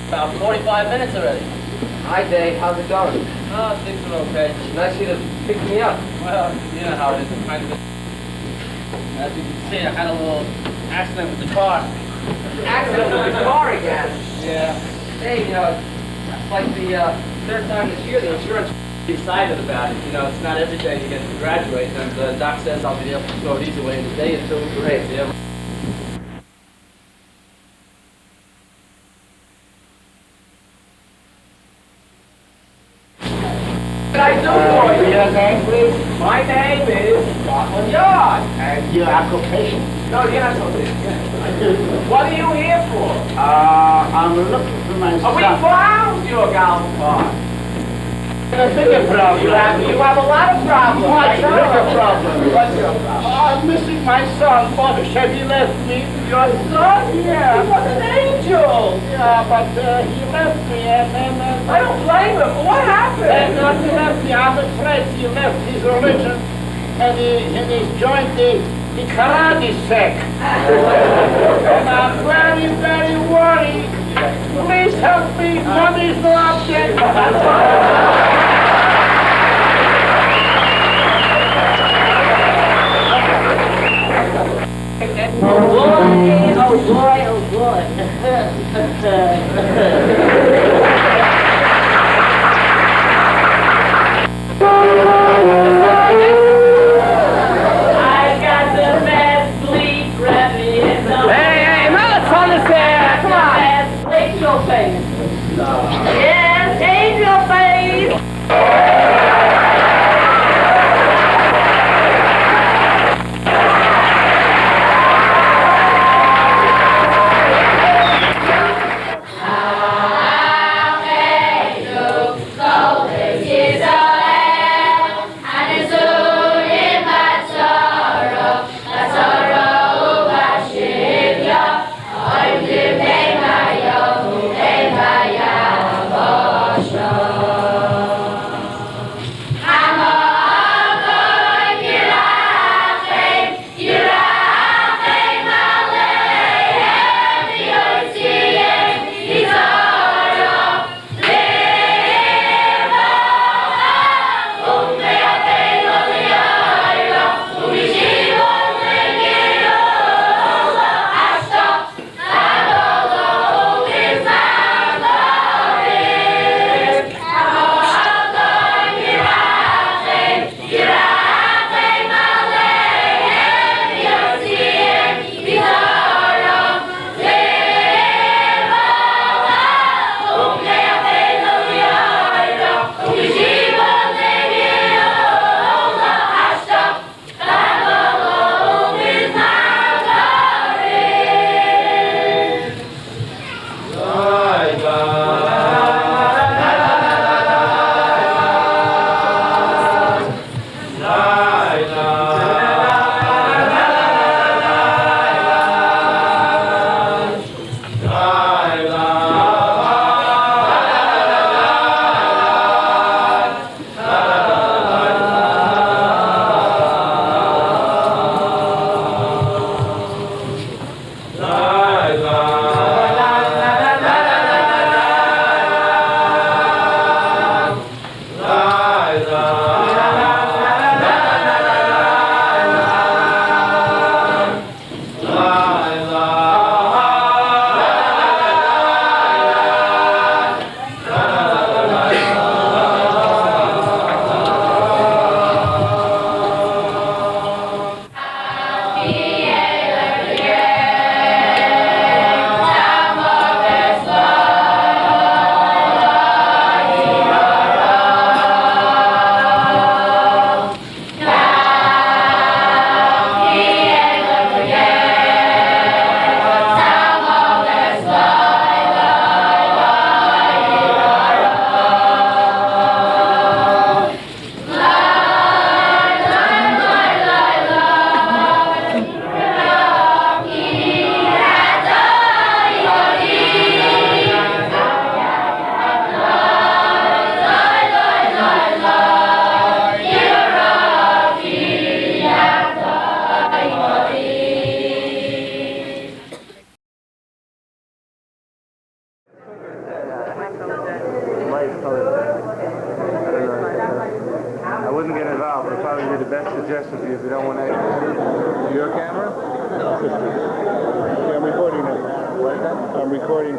About 45 minutes already. Hi, Dave. How's it going? Oh, things are okay. Nice of you to pick me up. Well, you know how it is. I'm kind of... As you can see, I had a little accident with the car. Accident with the car again? Yeah. Hey, it's like the third time this year the insurance is excited about it. It's not every day you get to graduate, and the doc says I'll be able to throw these away in a day or two. Great. Yeah. What I do for you? Your name, please? My name is Scotland Yard. And your occupation? No, you're not so big. What are you here for? I'm looking for my son. We found your golf cart. A bigger problem. You have a lot of problems. Much bigger problem. What's your problem? I'm missing my son, Father. Have he left me? Your son? Yeah. He was an angel. Yeah, but he left me and then... I don't blame him. What happened? And he left me. I'm afraid he left his religion and he joined the karate sect. And I'm very, very worried. Please help me. Money's no object. Oh boy, oh boy. I got the best sleep ready in the... Hey, now let's on this air. Come on. Best sleep, so face. Yes, angel face. I wouldn't get involved. It'd probably be the best suggestion for you if you don't want to. Your camera? No. Yeah, I'm recording now. What? I'm recording.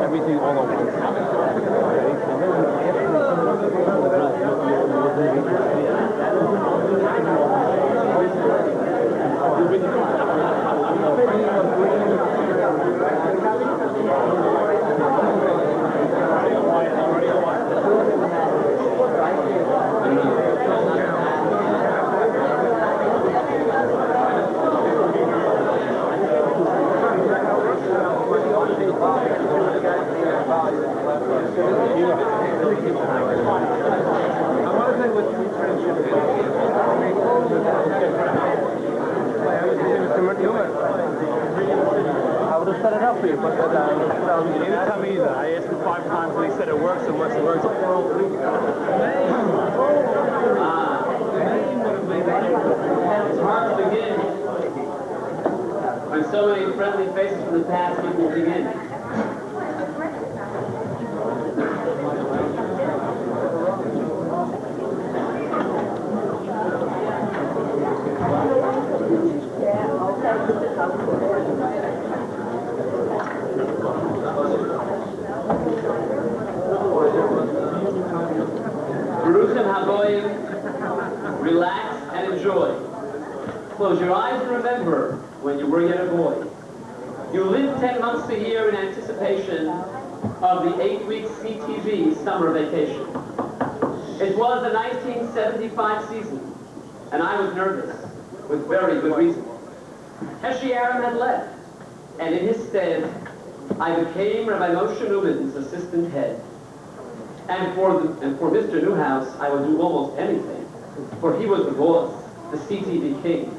Everything all at once. I would have set it up for you, but he didn't tell me either. I asked him 5 times and he said it works and once it works. It's hard to begin when so many friendly faces from the past keep moving in. Baruchim Haboyim, relax and enjoy. Close your eyes and remember when you were yet a boy. You lived 10 months a year in anticipation of the 8-week CTV summer vacation. It was the 1975 season, and I was nervous, with very good reason. Heshi Aram had left, and in his stead, I became Rabbi Moshe Newman's assistant head. And for Mr. Newhouse, I would do almost anything, for he was the boss, the CTV king.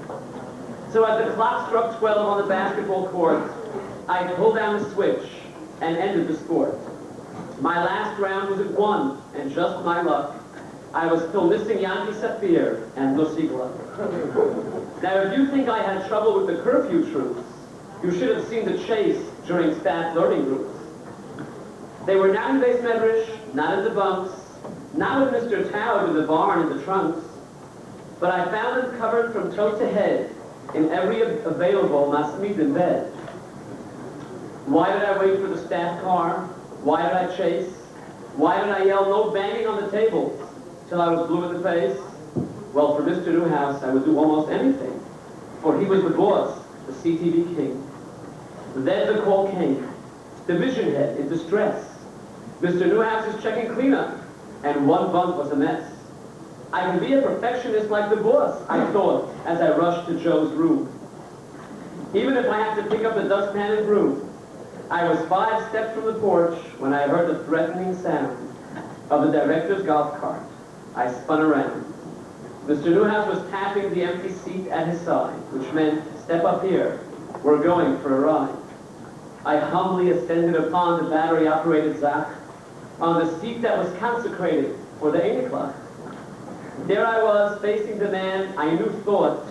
So as the clock struck 12 on the basketball court, I pulled down the switch and ended the sport. My last round was at 1, and just my luck, I was still missing Yanki Safir and Lusigla. Now, if you think I had trouble with the curfew troops, you should have seen the chase during staff learning groups. They were not in base medrash, not in the bunks, not with Mr. Towd in the barn in the trunks, but I found them covered from toe to head in every available masmid in bed. Why did I wait for the staff car? Why did I chase? Why did I yell no banging on the tables till I was blue in the face? Well, for Mr. Newhouse, I would do almost anything, for he was the boss, the CTV king. Then the call came, division head in distress. Mr. Newhouse is checking cleanup, and one bunk was a mess. I can be a perfectionist like the boss, I thought, as I rushed to Joe's room. Even if I have to pick up the dustpan and broom, I was 5 steps from the porch when I heard the threatening sound of the director's golf cart. I spun around. Mr. Newhouse was tapping the empty seat at his side, which meant, step up here, we're going for a ride. I humbly ascended upon the battery-operated Zach, on the seat that was consecrated for the 8 o'clock. There I was, facing the man I knew thought,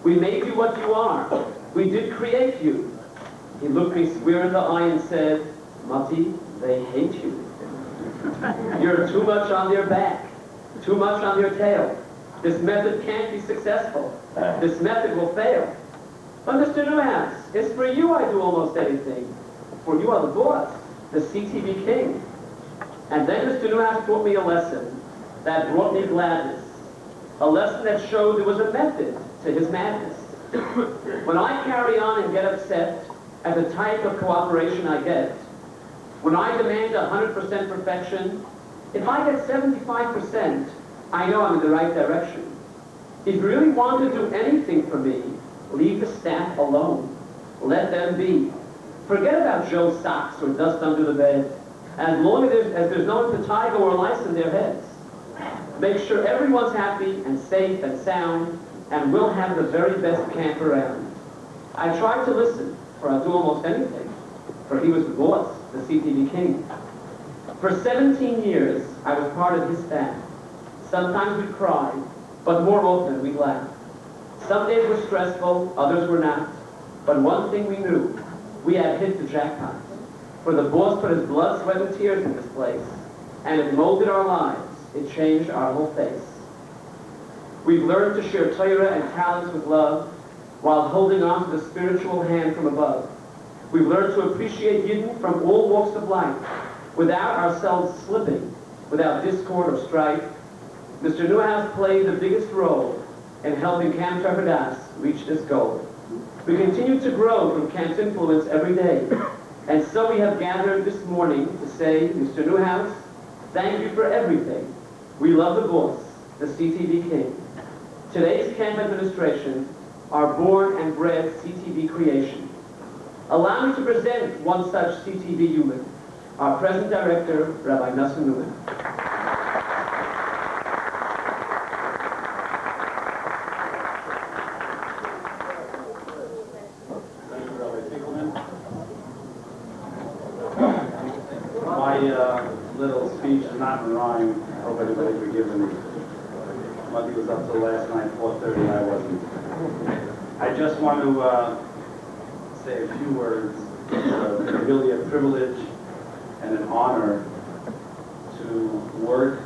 we made you what you are. We did create you. He looked me square in the eye and said, Mati, they hate you. You're too much on their back, too much on their tail. This method can't be successful. This method will fail. But Mr. Newhouse, it's for you I do almost anything. For you are the boss, the CTV king. And then Mr. Newhouse taught me a lesson that brought me gladness. A lesson that showed there was a method to his madness. When I carry on and get upset at the type of cooperation I get, when I demand 100% perfection, if I get 75%, I know I'm in the right direction. If you really want to do anything for me, leave the staff alone. Let them be. Forget about Joe's socks or dust under the bed. As long as there's no impetigo or lice in their heads. Make sure everyone's happy and safe and sound, and we'll have the very best camp around. I tried to listen, for I'll do almost anything, for he was the boss, the CTV king. For 17 years, I was part of his staff. Sometimes we'd cry, but more often we'd laugh. Some days were stressful, others were not. But one thing we knew, we had hit the jackpot. For the boss put his blood, sweat, and tears in this place, and it molded our lives. It changed our whole face. We've learned to share Torah and talents with love, while holding on to the spiritual hand from above. We've learned to appreciate Yidden from all walks of life, without ourselves slipping, without discord or strife. Mr. Newhouse played the biggest role in helping Camp Treverdas reach this goal. We continue to grow from Camp's influence every day, and so we have gathered this morning to say, Mr. Newhouse, thank you for everything. We love the boss, the CTV King. Today's camp administration, our born and bred CTV creation. Allow me to present one such CTV human, our present director, Rabbi Nassim Newman. Thank you, Rabbi Finkelman. My little speech is not in rhyme. I hope everybody forgives me. Monday was up till last night, 4:30, I wasn't. I just want to say a few words. It's really a privilege and an honor to work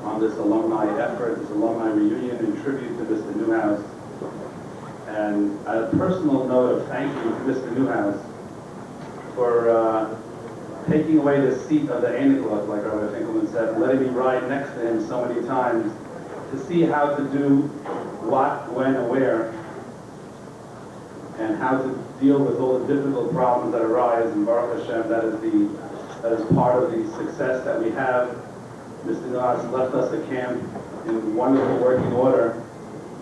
on this alumni effort, this alumni reunion in tribute to Mr. Newhouse. And a personal note of thank you to Mr. Newhouse for taking away the seat of the Aniklot, like Rabbi Finkelman said, and letting me ride next to him so many times to see how to do what, when, and where, and how to deal with all the difficult problems that arise. And Baruch Hashem, that is part of the success that we have. Mr. Newhouse left us a camp in wonderful working order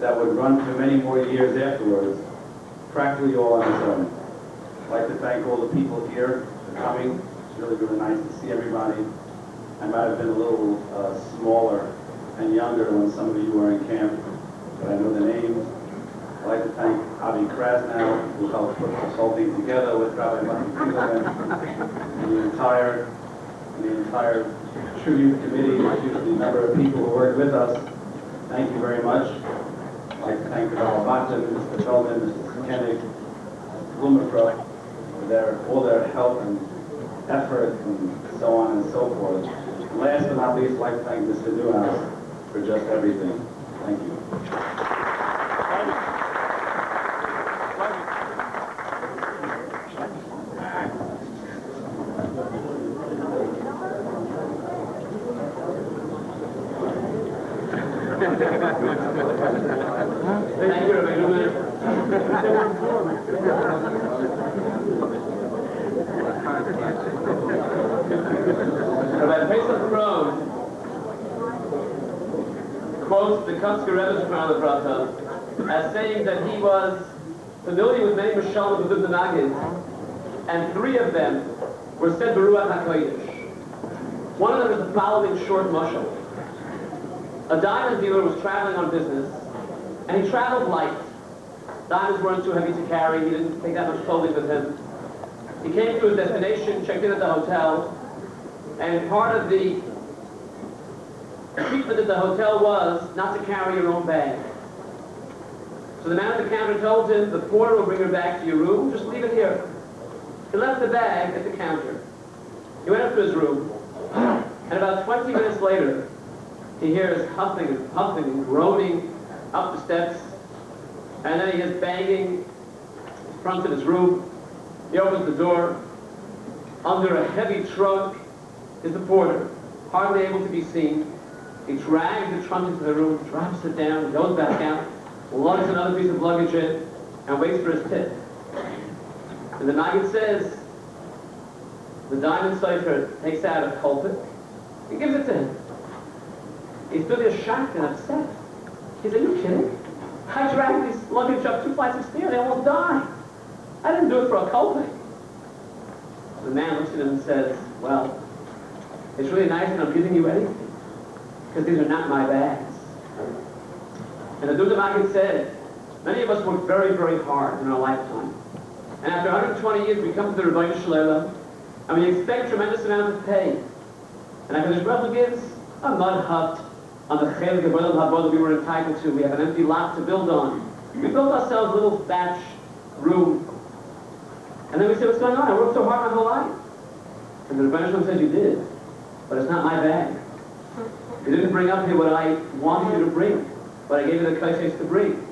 that would run for many more years afterwards, practically all on its own. I'd like to thank all the people here for coming. It's really, really nice to see everybody. I might have been a little smaller and younger when some of you were in camp, but I know the names. I'd like to thank Avi Krasnow, who helped put this whole thing together with Rabbi Mati Finkelman and the entire tribute committee, the number of people who worked with us. Thank you very much. I'd like to thank Rabbi Batten, Mr. Feldman, Mr. Koenig, Mr. Blumenfeld for all their help and effort and so on and so forth. And last but not least, I'd like to thank Mr. Newhouse for just everything. Thank you. Thank you, Rabbi Newman. Rabbi Pesach Krohn quotes the Kotzker Rebbe's Shemar Levrata as saying that he was familiar with many Mishalim within the Nagid, and 3 of them were said Beruach HaKodesh. One of them is the following short mashal. A diamond dealer was traveling on business, and he traveled light. Diamonds weren't too heavy to carry. He didn't take that much clothing with him. He came to his destination, checked in at the hotel, and part of the treatment at the hotel was not to carry your own bag. So the man at the counter told him, the porter will bring her back to your room, just leave it here. He left the bag at the counter. He went up to his room, and about 20 minutes later, he hears huffing and puffing and groaning up the steps, and then he hears banging in front of his room. He opens the door. Under a heavy trunk is the porter, hardly able to be seen. He drags the trunk into the room, drops it down, goes back out, lugs another piece of luggage in, and waits for his tip. And the Nagid says, the diamond cipher takes out a culprit. He gives it to him. He's really shocked and upset. He said, are you kidding? I dragged these luggage up 2 flights of stairs. They almost died. I didn't do it for a culprit. The man looks at him and says, well, it's really nice that I'm giving you anything, because these are not my bags. And the Duda Maggid said, many of us work very, very hard in our lifetime. And after 120 years, we come to the Rebbeinu Shalom, and we expect tremendous amounts of pay. And HaKadosh Baruch Hu gives a mud hut, on the Chelik of Olam Haba that we were entitled to. We have an empty lot to build on. We built ourselves a little thatch room. And then we said, what's going on? I worked so hard my whole life. And the Rebbeinu Shalom said, you did, but it's not my bag. You didn't bring up here what I wanted you to bring, what I gave you the kaises to bring.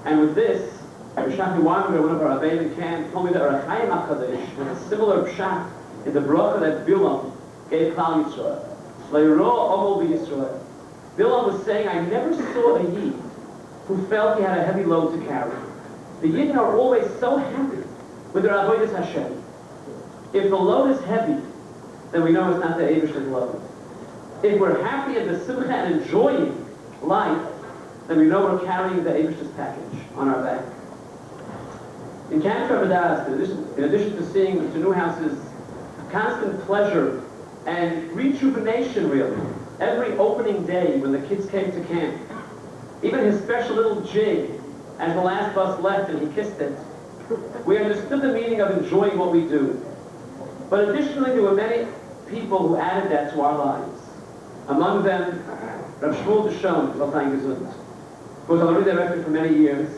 And with this, Rishafi Weinberger, one of our Abbeim in camp, told me that Rachayim HaKadosh had a similar pshat in the bracha that Bilam gave Klal Yisrael. Le'ro omol b'Yisrael. Bilam was saying, I never saw a Yid who felt he had a heavy load to carry. The Yidden are always so happy with their avodas Hashem. If the load is heavy, then we know it's not the Eibishter's load. If we're happy in the simcha and enjoying life, then we know we're carrying the Eibishter's package on our back. In Camp Trevadas, in addition to seeing Mr. Newhouse's constant pleasure and rejuvenation, really, every opening day when the kids came to camp, even his special little jig as the last bus left and he kissed it, we understood the meaning of enjoying what we do. But additionally, there were many people who added that to our lives. Among them, Rav Shmuel Deshon, who was our Rebbe director for many years,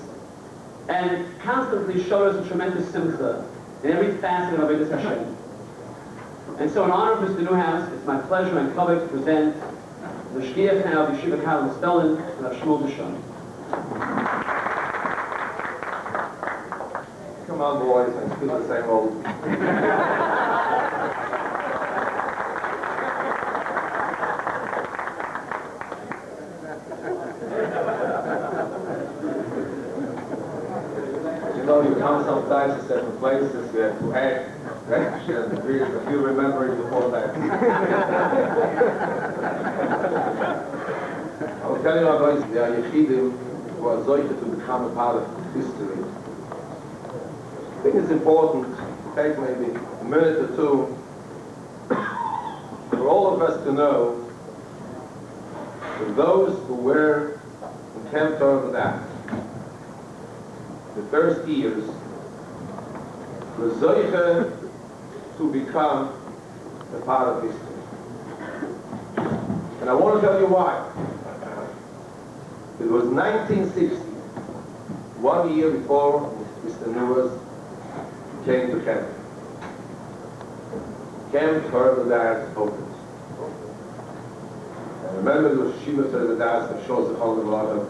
and constantly showed us a tremendous simcha in every facet of Avodas Hashem. And so in honor of Mr. Newhouse, it's my pleasure and kavod to present the Shgiach now of Yeshiva Kalem Spellen, Rav Shmuel Deshon. Come on, boys, I'm still the same old. You know, you come sometimes to certain places, you have to act, and if you remember it before that. I will tell you about the Yechidim who are zoiche to become a part of history. I think it's important to take maybe a minute or two for all of us to know that those who were in Camp Trevadas the first years were zoiche to become a part of history. And I want to tell you why. It was 1960, 1 year before Mr. Newhouse came to camp. Camp Trevadas opened. I remember the Yeshiva Trevadas that shows the Holy Water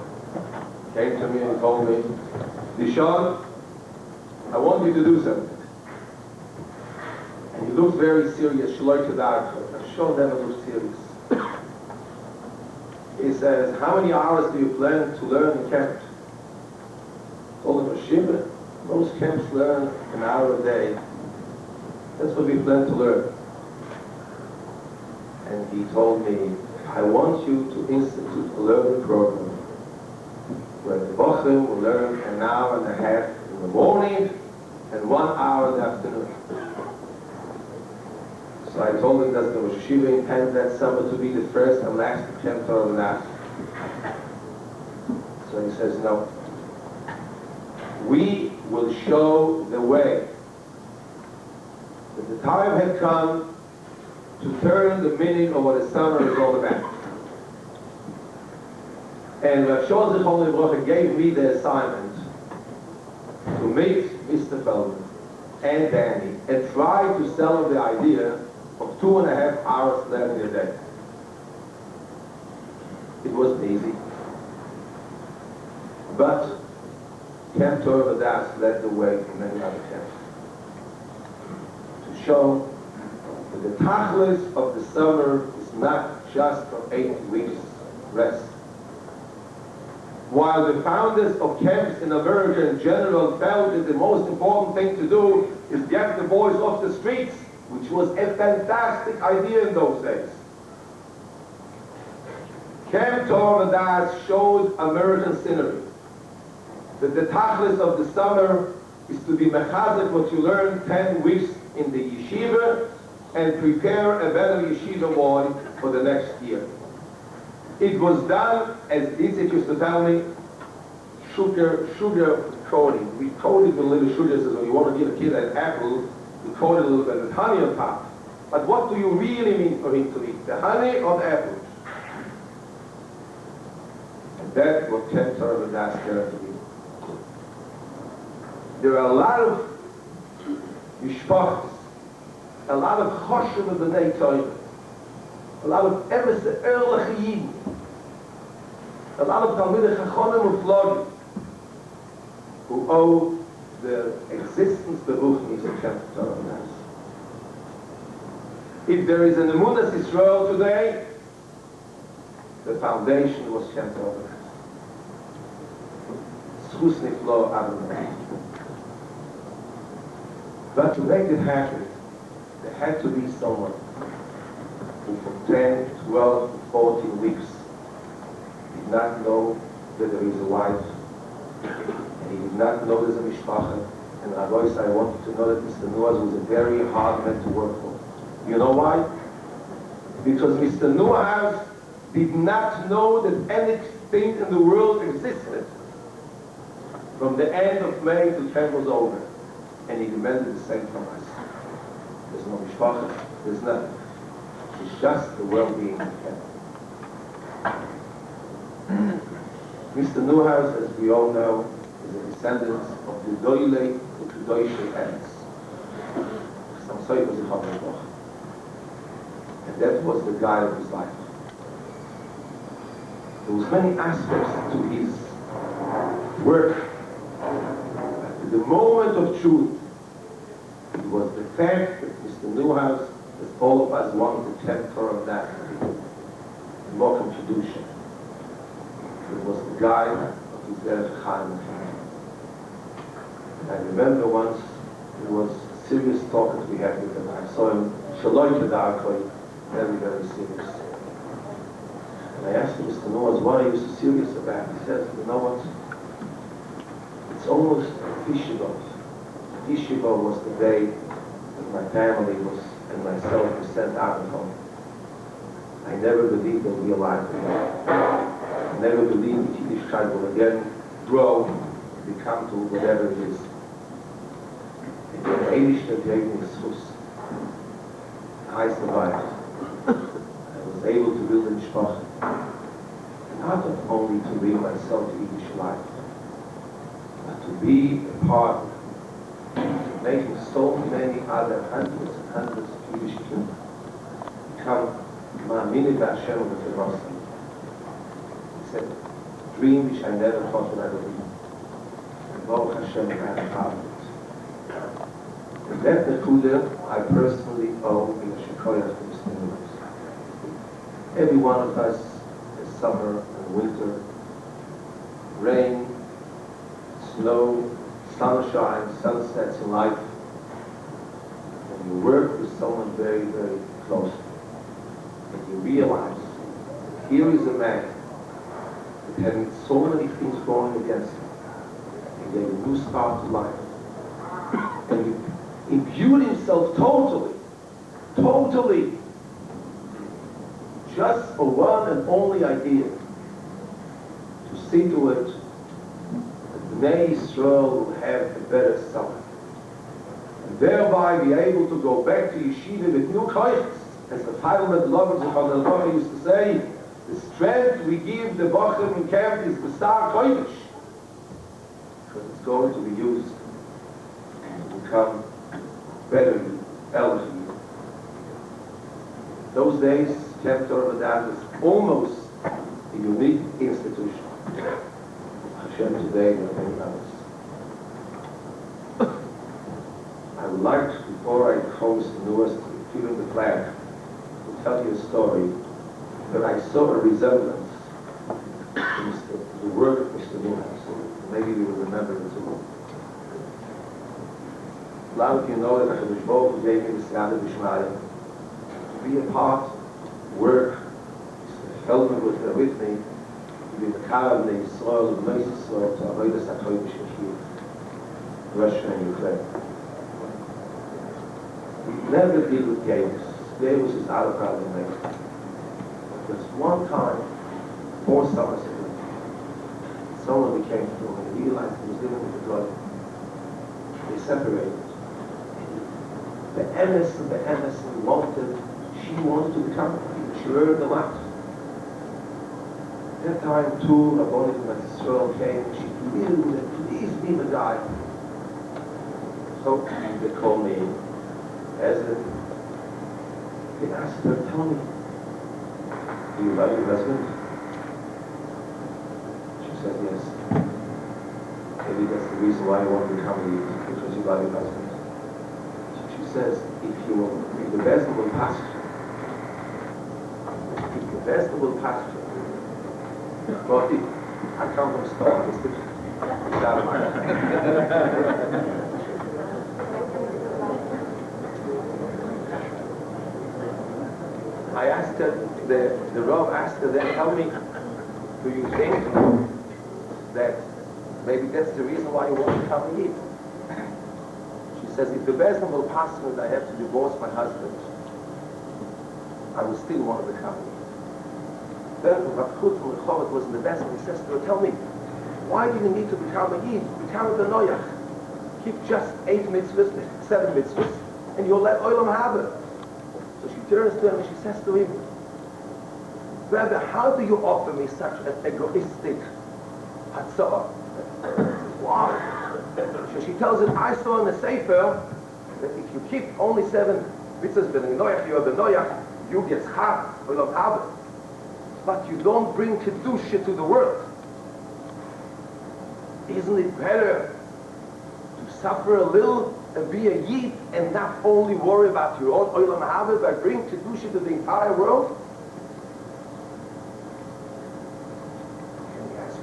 came to me and told me, Dishon, I want you to do something. And he looked very serious. Shaloi Tadak. Dishon never looks serious. He says, how many hours do you plan to learn in camp? I told him, Yeshiva, most camps learn an hour a day. That's what we plan to learn. And he told me, I want you to institute a learning program where the Bochum will learn an hour and a half in the morning and 1 hour in the afternoon. So I told him that the Rosh Yeshiva intended that summer to be the first and last Camp Trevadas. So he says, no. We will show the way. That the time had come to turn the meaning of what a summer is all about. And Rav Shon Zichron Livrocha gave me the assignment to meet Mr. Feldman and Danny and try to sell them the idea of 2.5 hours learning a day. It wasn't easy. But Camp Trevadas led the way from many other camps to show that the tachlis of the summer is not just for 8 weeks rest. While the founders of camps in America in general felt that the most important thing to do is get the boys off the streets, which was a fantastic idea in those days. Camp Trevadas showed American scenery. That the tachlis of the summer is to be mechazik what you learn 10 weeks in the yeshiva and prepare a better yeshiva boy for the next year. It was done, as Itzik used to tell me, sugar coating. We coated with little sugars, as when you want to give a kid an apple, you coat it a little bit with honey on top. But what do you really mean for him to eat? The honey or the apple? And that's what Ken Torah Das to be. There are a lot of mishpachas, a lot of choshev of b'nei Torah, a lot of emes l'chayim, a lot of talmidei chachonim uflogim, who owe their existence to Ruchnis of Ken Torah Das. If there is an Emunas Yisrael today, the foundation was Ken Torah Das. Schus niflo Adonai. But to make it happen, there had to be someone who for 10, 12, 14 weeks did not know that there is a wife, and he did not know there's a mishpacha, and I wanted to know that Mr. Nuaz was a very hard man to work for. You know why? Because Mr. Nuaz did not know that anything in the world existed from the end of May till Ken was over. And he demanded the same from us. There's no mishpacha, there's nothing. It's just the well-being of Ken. Mr. Neuhaus, as we all know, is a descendant of the Doyle to the Deutsche Ends. And that was the guide of his life. There was many aspects to his work. At the moment of truth, it was the fact that Mr. Neuhaus, as all of us wanted to take care of that, the Mokum Kedusha. It was the guide of his Derech Chaim. And I remember once, there was a serious talk that we had with him. I saw him, Shaloi Kedarkoi, very, very serious. And I asked him, Mr. Neuhaus, what are you so serious about? He says, you know what? It's almost a Yeshiva. Yeshiva was the day that my family was and myself were sent out of home. I never believed they'll be alive again. I never believed that Yiddishkeit will again grow and become to whatever it is. And the Eilishter gave me a schus. I survived. I was able to build a mishpacha. Not only to bring myself to Yiddish life, but to be a part of making so many other hundreds and hundreds of Yiddish children become Ma'amini B'Hashem V'Terosa. He said, dream which I never thought that I would be. And Baruch Hashem, I have found it. And that Nekuda, I personally owe in the Shekoyah to Mr. Nuaz. Every one of us has summer and winter, rain, snow, sunshine, sunsets in life, and you work with someone very, very close, and you realize that here is a man that had so many things going against him, and gave a new start to life, and he imbued himself totally, just for one and only idea, to see to it Bnei Yisrael will have a better summer, and thereby be able to go back to yeshiva with new koyches. As the Parliament Lovers used to say, the strength we give the Bochum in camp is the star koyches, because it's going to be used to become better elderly. Those days, Camp Torah was almost a unique institution. Hashem today and many others. I would like, before I call Mr. Nuaz to give him the flag, to tell you a story that I saw a resemblance to the work of Mr. Nuaz. Maybe you will remember it too. A lot of you know that HaKadosh Baruch Hu gave me the Siyata B'Shmaya to be a part, work. Mr. Feldman was there with me. With the Karav, the Yisrael, the Meis Yisrael, to avoid the Sachoy B'Shekir, Russia and Ukraine. We never deal with chaos. Chaos is out of our domain. There's one time, 4 summers ago, someone became through and he realized he was living with a drug. They separated. The MS wanted, she wanted to become, she earned a lot. That time too, Rabbi Israel came, she please be the guy. So they called me as they asked her, tell me, do you love your husband? She said, yes. Maybe that's the reason why you want to become a Yid, because you love your husband. She says, if you will be the vegetable pasture, well, I come from Stone, it's out of my I asked her, the Rav asked her, then tell me, do you think that maybe that's the reason why you want to come and eat? She says, if the best will pass me that I have to divorce my husband, I will still want to become a Yid. Then Rav Kut from Rehovot was in the best, and he says to her, tell me, why do you need to become a Yid? Become a Benoyach. Keep just 8 mitzvahs, 7 mitzvahs, and you'll let Olam have it. So she turns to him and she says to him, Rabbi, how do you offer me such an egoistic hatzah? Why? So she tells him, I saw in the Sefer that if you keep only 7 mitzvahs, Benoyach, you are Benoyach, you get schar, Olam have it. But you don't bring Kedusha to the world. Isn't it better to suffer a little and be a Yid and not only worry about your own Olam Haba, but bring Kedusha to the entire world? Can we ask you?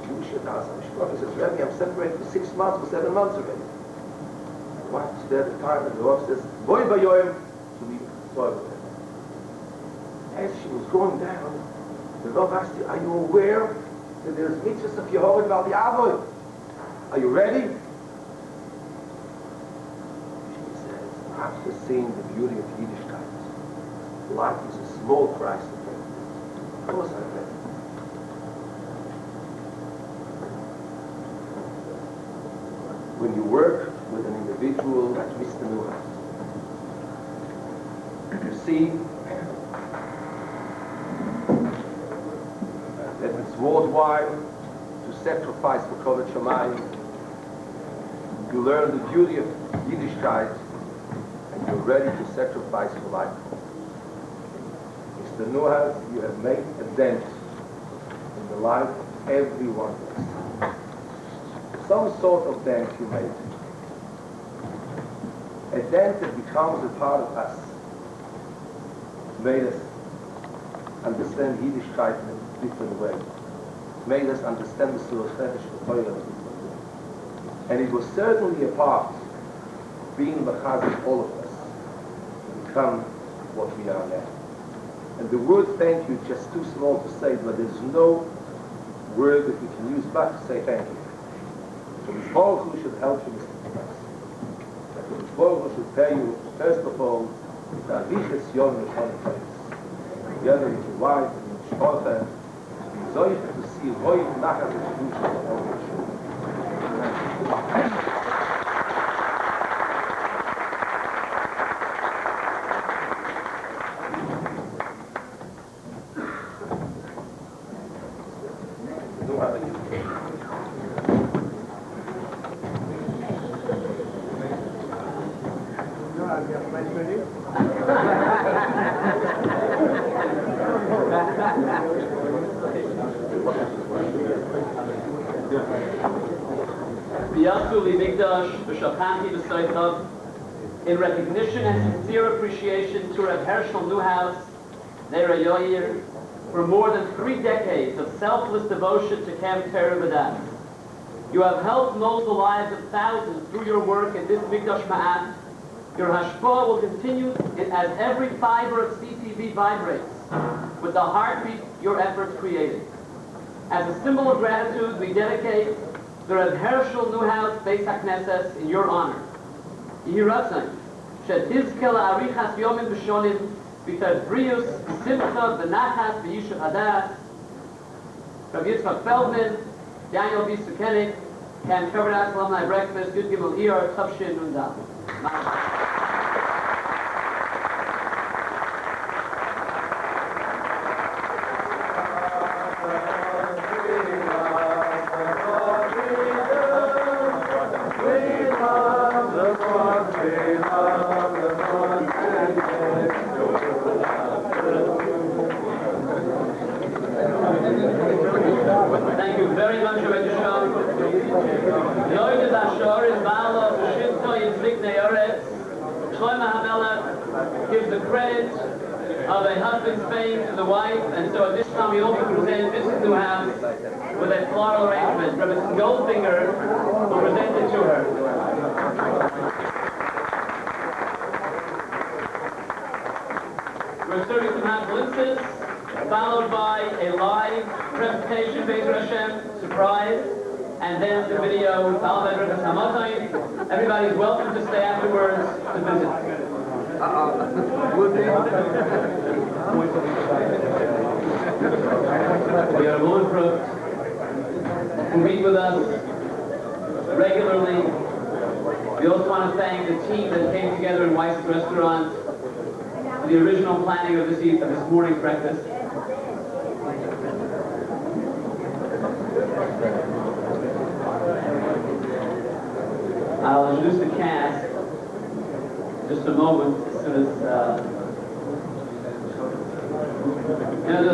Kedusha doesn't. He says, Rebbe, I'm separated for 6 months, for 7 months already. What's there at the time? And the Rav says, Boy Bayoyim, to be sorry. As she was going down, the Rav asked her, are you aware that there's mitzvahs of Yehovah about the Avoy? Are you ready? She says, after seeing the beauty of Yiddishkeit, life is a small price to pay. Of course I'm ready. When you work with an individual like Mr. Nuhat, you see that it's worthwhile to sacrifice for Kovet Shamayim. You learn the beauty of Yiddishkeit, and you're ready to sacrifice for life. Mr. Nuhat, you have made a dent in the life of every one of us. Some sort of dent you made. A dent that becomes a part of us. Made us understand Yiddishkeit in a different way. Made us understand the Surah Fetish in a different way. And it was certainly a part, being Bachaz of all of us, to become what we are now. And the word thank you is just too small to say, but there's no word that we can use but to say thank you. So the Baruch Hu should help you, Mr. Price. The Baruch Hu should pay you, first of all, the Aviches Yom Nishon Place. Together with your wife and your Shkocha, so you have to see Roy Nachas and Kedusha of all your children. In recognition and sincere appreciation to Reb Herschel Newhouse, Nera Yoyer, for more than 3 decades of selfless devotion to Camp Torah B'das. You have helped mold the lives of thousands through your work in this Mikdash Ma'at. Your hashpah will continue as every fiber of CTV vibrates with the heartbeat your efforts created. As a symbol of gratitude, we dedicate the Reb Herschel Newhouse Beis HaKnesses in your honor. Yehi Ratzon, shetizke la'arichas yomim b'shonim, b'ter brius, simcha, b'nachas, b'yishuv hadas. Rav Yitzchak Feldman, Daniel B. Sukenik, Camp Torah B'das Alumni Breakfast, Yud Gimel Iyar, Tavshin Nun Dal. very much about the show. Leute das Shor is Bala Shinto Yitzvikne Yoretz. Shlomo HaMelech gives the credit of a husband's fame to the wife, and so at this time we also present Mrs. Newhouse with a floral arrangement. Reverend Goldfinger will present it to her. We're serving some hot glimpses, followed by a live presentation, Bezer Hashem, surprise, and then the video, followed by Reverend Hamatayim. Everybody's welcome to stay afterwards to visit. We are bulletproof, who meet with us regularly. We also want to thank the team that came together in Weiss's restaurant for the original planning of this morning's breakfast. I'll introduce the cast in just a moment, as soon as,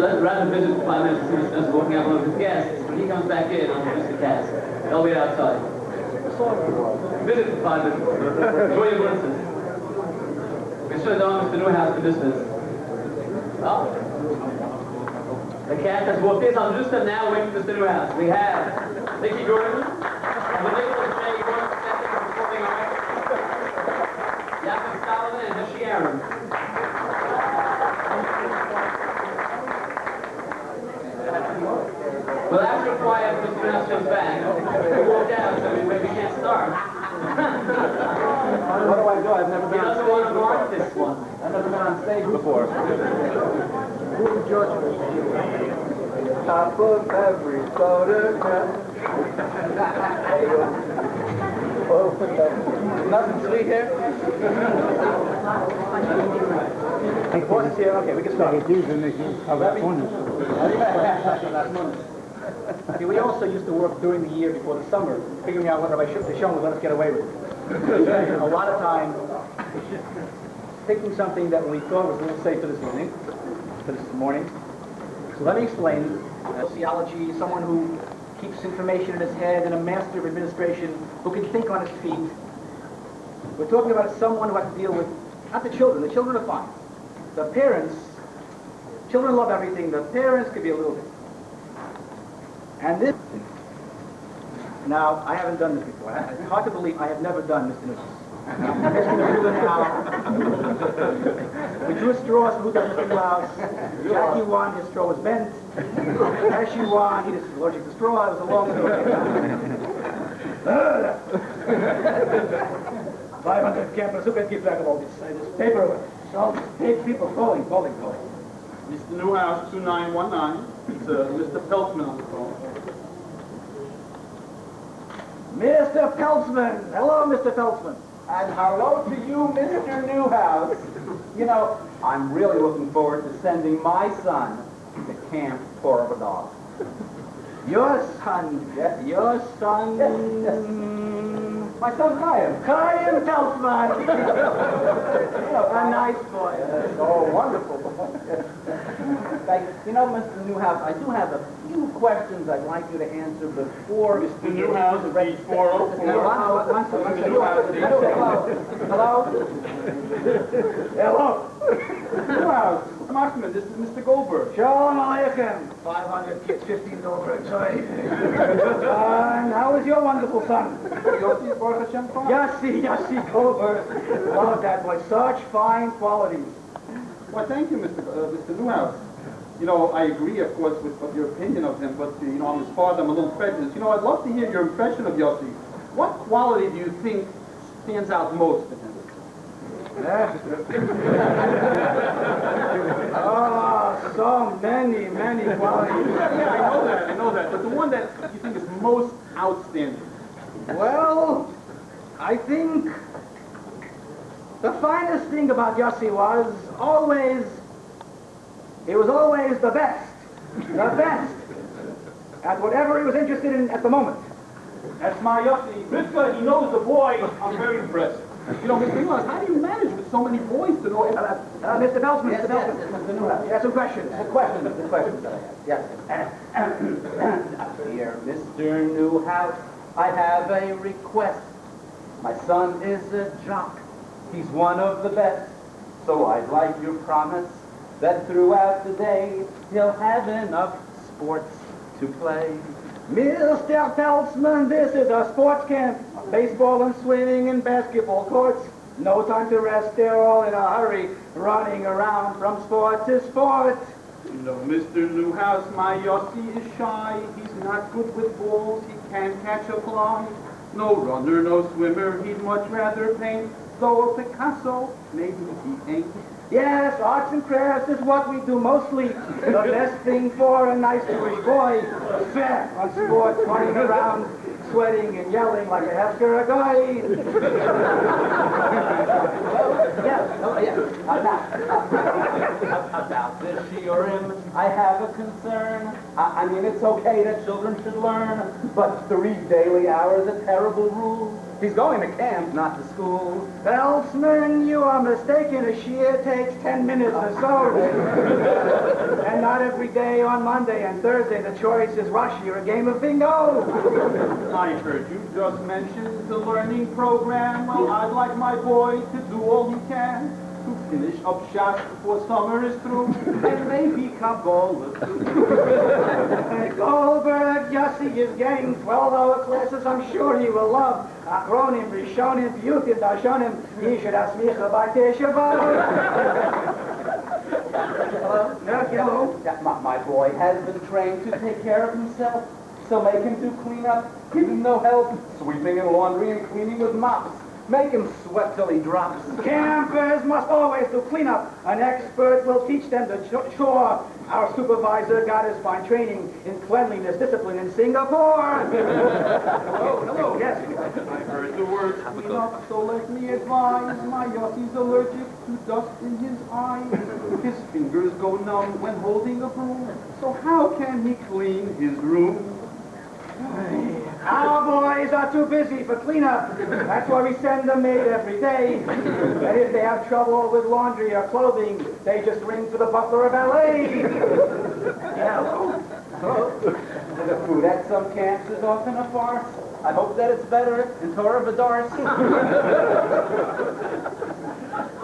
let's rather visit for 5 minutes as soon as us walking out one of his guests. When he comes back in, I'll introduce the cast. They'll wait outside. Visit for 5 minutes. Enjoy your glimpses. We should have done Mr. Newhouse for this visit. Oh. The cast has walked in, so I'll introduce them now, waiting for Mr. Newhouse. We have Nikki Gordon, and the Nicholas J. Gordon, Center for Performing Arts, Yaakov Solomon, and Hashi Aaron. Well, after a quiet, Mr. Newhouse comes back. We walked out, so we can't start. What do I do? I've never He been on doesn't stage want to mark before. this one. I've never been on stage before. Top of every photograph. Nothing sweet here? Horse is here? Okay, we can start. See, we also used to work during the year before the summer, figuring out whether the show would let us get away with it. A lot of time picking something that we thought was a little safer this evening, for this morning. So let me explain. Sociology, someone who keeps information in his head, and a master of administration who can think on his feet. We're talking about someone who has to deal with, not the children are fine. The parents, children love everything, the parents could be a little bit. And this, now, I haven't done this before. It's hard to believe I have never done Mr. Newhouse. Mr. Newhouse. We drew straws, moved up Mr. Newhouse. Jackie won, his straw was bent. As you won, he was allergic to straw, it was a long story. 500 campers, who can keep track of all this? This paper, all these people calling. Mr. Newhouse, 2919. It's Mr. Peltzman on the phone. Mr. Peltzman! Hello, Mr. Peltzman. And hello to you, Mr. Newhouse. You know, I'm really looking forward to sending my son to Camp Tour of a Dog. Your son? Yes. Your son? Yes. My son, Chaim. Chaim Peltzman. A nice boy. Oh, wonderful. You know, Mr. Newhouse, I do have a few questions I'd like you to answer before... Mr. Newhouse, the 404. Hello. Newhouse, Machman, this is Mr. Goldberg. Shalom Aleichem. 500 kids, 15 Goldberg, sorry. And how is your wonderful son? Yossi, Baruch Hashem, fine. Yossi Goldberg. Love that boy. Such fine qualities. Well, thank you, Mr. Newhouse. You know, I agree, of course, with your opinion of him, but, you know, I'm his father, I'm a little prejudiced. You know, I'd love to hear your impression of Yossi. What quality do you think stands out most in him? So many qualities. Yeah, I know that. But the one that you think is most outstanding? Well, I think the finest thing about Yossi was he was always the best at whatever he was interested in at the moment. That's my Yossi. Rivka, he knows the boy. I'm very impressed. You know, Mr. Norris, how do you manage with so many boys to know? Mr. Belzman, Mr. Belzman. Yes, some questions. The questions that I have. Yes. Dear Mr. Newhouse, I have a request. My son is a jock. He's one of the best. So I'd like your promise that throughout the day he'll have enough sports to play. Mr. Belzman, this is a sports camp. Baseball and swimming and basketball courts. No time to rest, they're all in a hurry, running around from sport to sport. No, Mr. Newhouse, my Yossi is shy. He's not good with balls. He can't catch a fly. No runner, no swimmer. He'd much rather paint. Though a Picasso, maybe he ain't. Yes, arts and crafts is what we do mostly. The best thing for a nice Jewish boy. Fat on sports, running around, sweating and yelling like a Hefker guy. About this shiurim, I have a concern. I mean, it's okay that children should learn, but 3 daily hours a terrible rule. He's going to camp, not to school. Belzman, you are mistaken. A shiur takes 10 minutes or so. And not every day on Monday and Thursday. The choice is Rashi or a game of bingo. I heard you just mention the learning program. Well, I'd like my boy to do all he can to finish up shots before summer is through, and maybe Kabbalah too. Goldberg, Yossi is getting 12-hour classes I'm sure he will love. Achronim, Rishonim, Piyutim, Darshonim. He should have smicha by Tisha B'Av. Hello? My boy has been trained to take care of himself, so make him do cleanup. Give him no help. Sweeping and laundry and cleaning with mops. Make him sweat till he drops. Campers must always do cleanup. An expert will teach them the chore. Our supervisor got his fine training in cleanliness discipline in Singapore. Hello. Yes. I heard the word clean up, so let me advise. My Yossi's allergic to dust in his eyes. His fingers go numb when holding a broom. So how can he clean his room? Our boys are too busy for cleanup. That's why we send a maid every day. And if they have trouble with laundry or clothing, they just ring for the butler or valet. Yeah, hello. The food at some camps is often a farce. I hope that it's better in Torah B'Dars.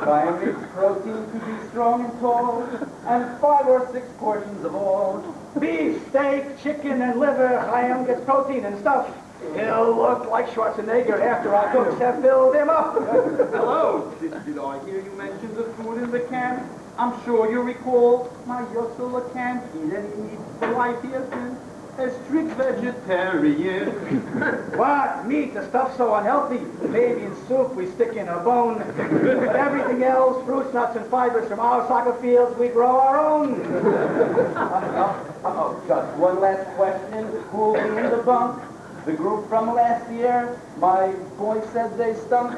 Chaim needs protein to be strong and tall, and 5 or 6 portions of all. Beef, steak, chicken, and liver. Chaim gets protein and stuff. He'll look like Schwarzenegger after our cooks have filled him up. Hello. Did I hear you mention the food in the camp? I'm sure you recall my Yossula can't eat any meat for life. He has been a strict vegetarian. What? Meat? The stuff's so unhealthy. Maybe in soup we stick in a bone. But everything else, fruits, nuts, and fibers from our soccer fields, we grow our own. Just one last question. Who'll be in the bunk? The group from last year? My boy said they stunk.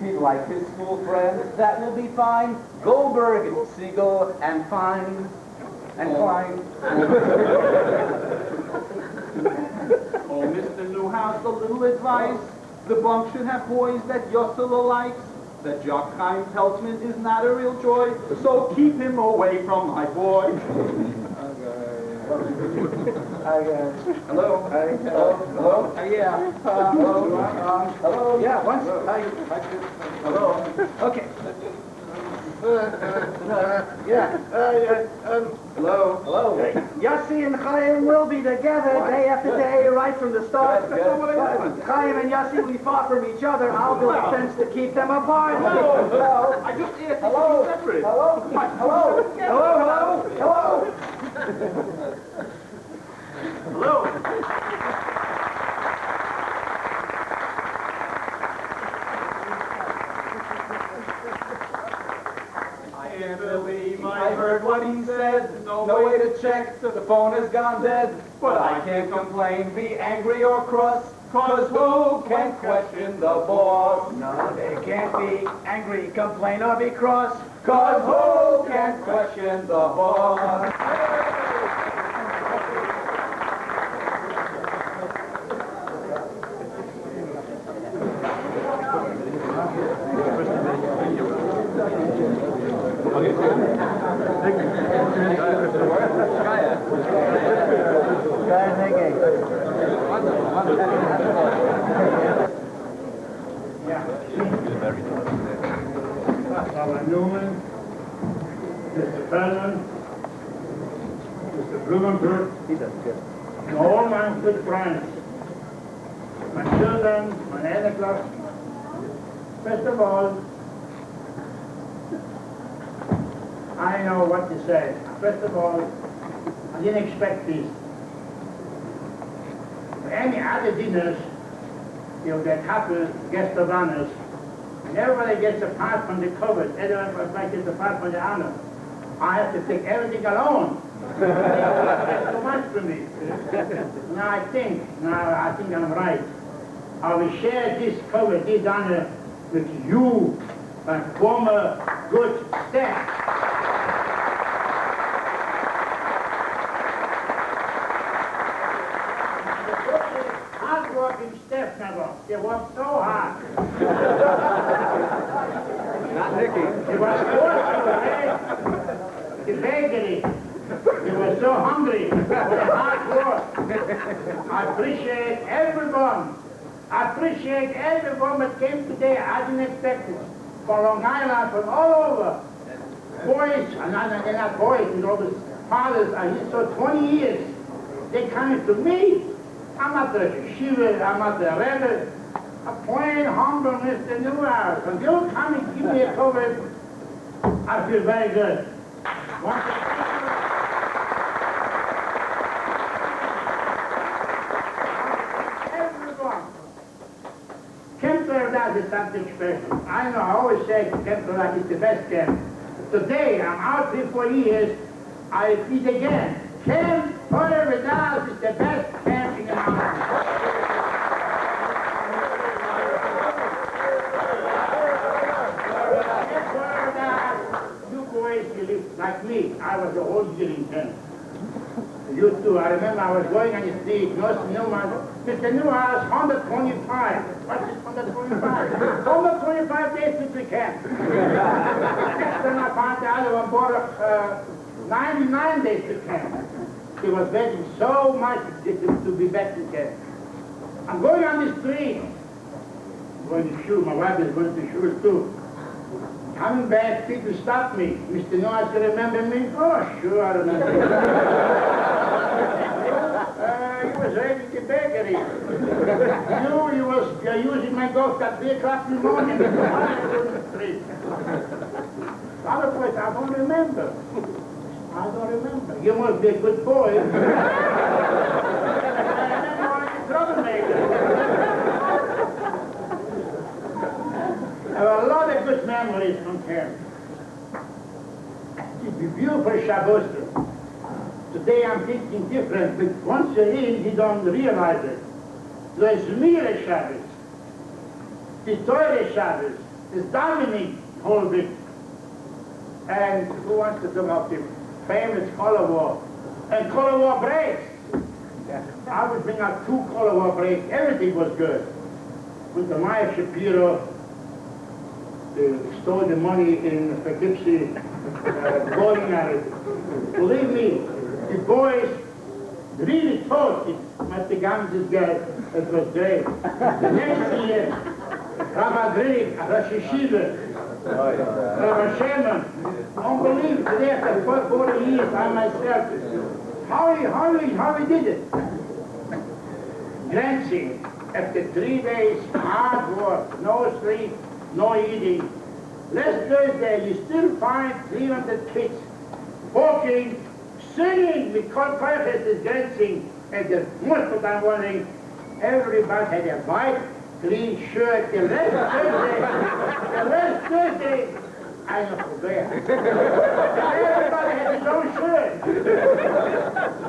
He'd like his school friends. That will be fine. Goldberg, Siegel, and Fine. And Klein. Oh, Mr. Newhouse, a little advice. The bunk should have boys that Yossula likes. That Jock Chaim Peltzman is not a real joy, so keep him away from my boy. Hello? Hello? Yeah. Hello? Yeah, once. Hello? Okay. Hello? Hello? Yossi and Chaim will be together day after day, right from the start. But Chaim and Yossi will be far from each other. I'll do a fence to keep them apart. Hello? I just asked Hello? you to be separate. Hello? Hello? Hello? Hello? Hello? I can't believe I heard what he said. No way to check, the phone has gone dead. But I can't complain, be angry or cross. Cause who can question the boss? No, they can't be angry, complain, or be cross. Cause who can question the boss? Robert Newman, Mr. Feldman, Mr. Blumenberg, and all my good friends, my children, my Anna. First of all, I know what to say. First of all, I didn't expect this. For any other dinners, you'll get couple guest of honors, and everybody gets a part from the cupboard. Everybody gets a part from the honor. I have to take everything alone. That's too much for me. Now I think I'm right. I will share this cover, this honor with you, my former good staff. Hard-working staff member. They work so hard. Not Nicky. They were forced to make the bakery. They were so hungry for the hard work. I appreciate everyone. I appreciate everyone that came today. I didn't expect it. From Long Island, from all over. Boys, and they're not boys, you know, the fathers are here so 20 years. They coming to me. I'm not the yeshiva, I'm not the rebbe. A plain, humble Mr. Newhouse. When you come and give me a cover, I feel very good. Camp is something special. I know, I always say Camp is the best camp. Today, I'm out here for years, I repeat again, Camp Paradise is the best camp in the mountains. Camp Paradise, you boys, you live like me. I was the whole year in camp. You too. I remember I was going on the street, Mr. Newhouse, 125. What is 125? 125 days to camp. Next time I found the other one bought 99 days to camp. He was waiting so much to be back in camp. I'm going on the street. I'm going to shul. My wife is going to shul too. Coming back, people stop me. Mr. Newhouse, you remember me? Oh, sure, I remember you. He was raiding the bakery. You was using my golf at 3 o'clock in the morning. I was on the street. Other place, I don't remember. You must be a good boy. I remember I was a troublemaker. I have a lot of good memories from camp. It's beautiful Shabbos. Today I'm thinking different, but once you're in, you don't realize it. There's Mira Shabbos, the Torah Shabbos, there's Dominic Holbig, and who wants to talk about the famous Color War? And Color War breaks. I would bring out 2 Color War breaks. Everything was good. With the Maya Shapiro, stole the money in Poughkeepsie, bowling alley. Believe me, the boys really thought it must be Gamz's guy. It was great. The next year, Rabbi Grig, Rosh Yeshiva, Rabbi Sherman, unbelievable. Today, after 40 years, I myself, how he did it. Glancing, after 3 days, hard work, no sleep, no eating. Last Thursday, you still find 300 kids walking, singing with choreographers dancing, and the most of them wondering, everybody had a white, clean shirt. The last Thursday, I don't know where. Everybody had his own shirt.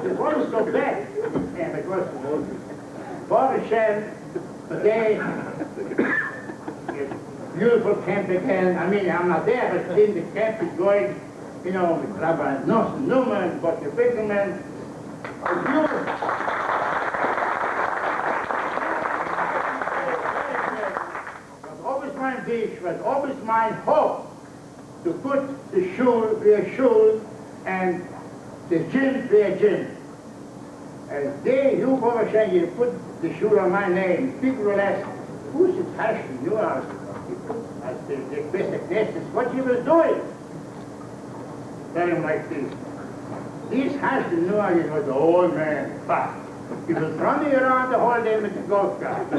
The one so bad. And because Baruch Hashem, today, beautiful camp again. I mean, I'm not there, but still the camp is going, you know, with Rabbi Newman, Dr. Bickelman. It's beautiful. It was always my wish, was always my hope to put the shul be a shul and the gym be a gym. And then you go and you put the shoe on my name. People will ask, who's this Hashim? You are the best nest. What you was doing? Tell him like this. This Hashim Nuaz was an old man, fat. He was running around the whole day with the golf cart.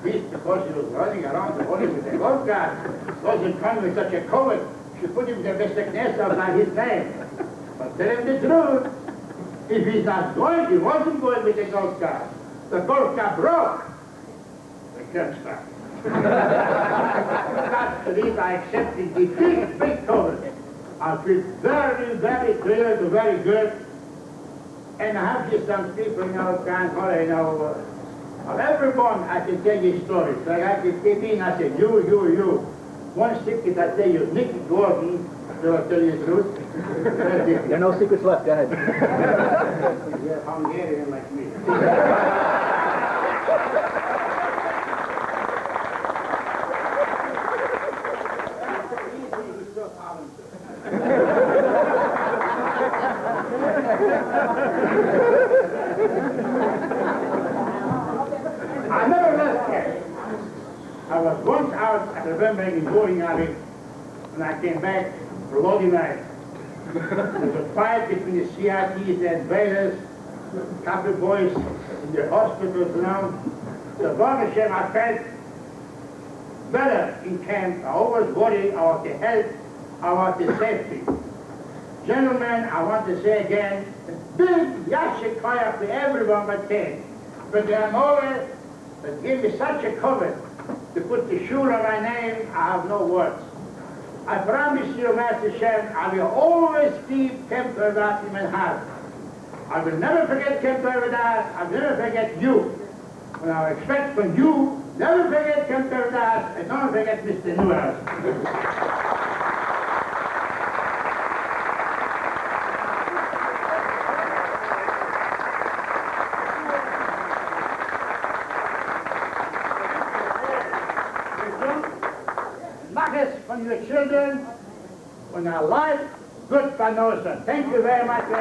This because he was running around the whole day with the golf cart wasn't coming with such a cover. She put him the best nest by his name. But tell him the truth. If he's not going, he wasn't going with the golf cart. The golf cart broke. The can't stop. That's the reason I accepted the big cover. I feel very, very clear, very good. And I have just some people, can't call it, of everyone I can tell you stories. Like I can keep in, I say, you. One secret I tell you, Nicky Gordon, do I tell you the truth? There are no secrets left, go ahead. You're Hungarian like me. I never left here. I was once out, I remember in bowling alley, when I came back for loading night. There was a fight between the CRTs and bailers, a couple of boys in the hospitals now. So Baruch Hashem, I felt better in camp. I always worry about the health, about the safety. Gentlemen, I want to say again, a big yashik fire to everyone but came. But there are more that give me such a cover to put the shoe on my name, I have no words. I promise you, Master Shem, I will always keep Camp Erdat in my heart. I will never forget Camp Erdat, I will never forget you. And I expect from you, never forget Camp Erdat, and don't forget Mr. Nuaz. From your children, when our life, good Panosa. Thank you very much. I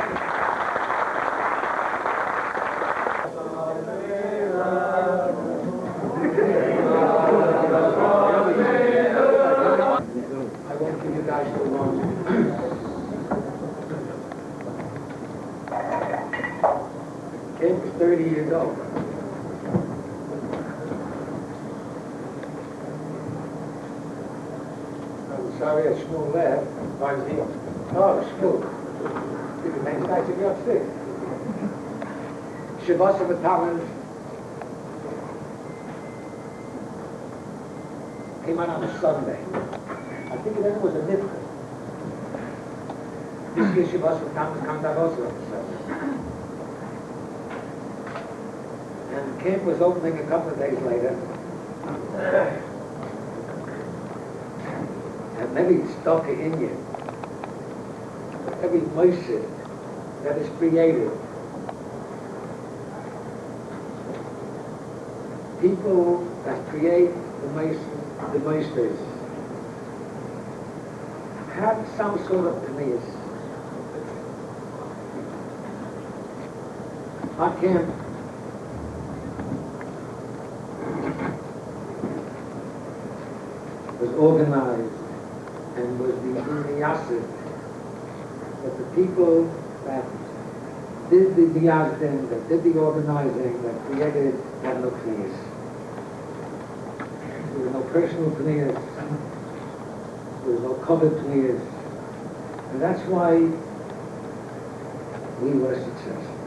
won't give you guys too long. Camp is 30 years old. Sorry, a small left. I was here. Oh, small. You can make nice to be upstairs. Shabbos of the Talmud came out on a Sunday. I think it was a nifka. This year Shabbos of the Talmud comes out also on a Sunday. And the camp was opening a couple of days later. And maybe it's stuck in you. Every moisture that is created. People that create the moistures have some sort of pneus. Our camp was organized and was the Yassid, that the people that did the Yazdin, that did the organizing, that created, had no pneus. There was no personal pneus. There was no covered pneus. And that's why we were successful.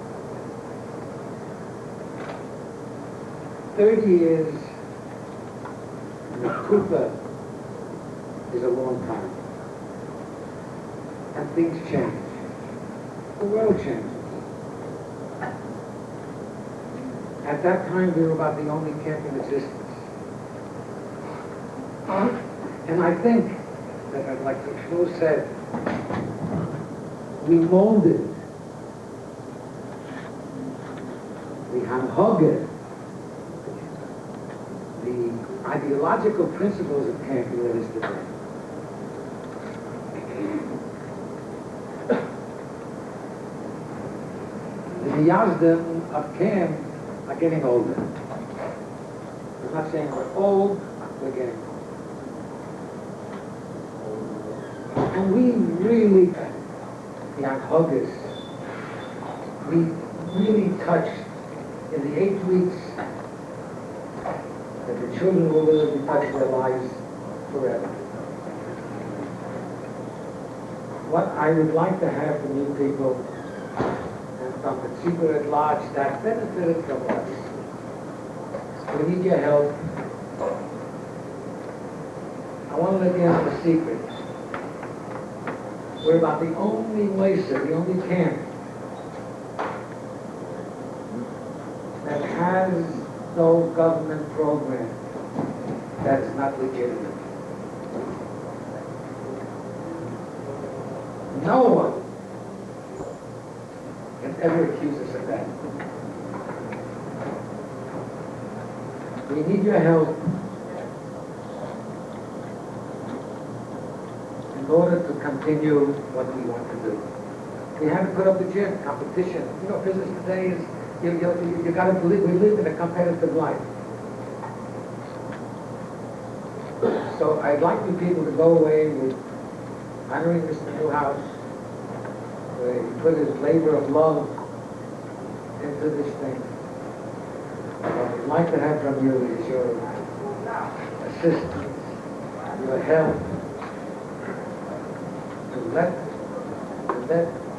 30 years in the Kufa is a long time. And things change. The world changes. At that time, we were about the only camp in existence. And I think that, like Shmuel said, we molded the Hanhoge, the ideological principles of camp that is today. the Yazdim of Cam are getting older. I'm not saying we're old, we're getting old. And we really, the Huggers, we really touched in the 8 weeks that the children will live, we touched their lives forever. What I would like to have from you people, and from the people at large that benefited from us, we need your help. I want to let you know a secret. We're about the only mesa, the only camp that has no government program that is not legitimate. No one can ever accuse us of that. We need your help in order to continue what we want to do. We have to put up the gym, competition. You know, business today is, you got to believe, we live in a competitive life. So I'd like you people to go away with honoring Mr. Newhouse. He put his labor of love into this thing. What I'd like to have from you is your assistance, your help, to let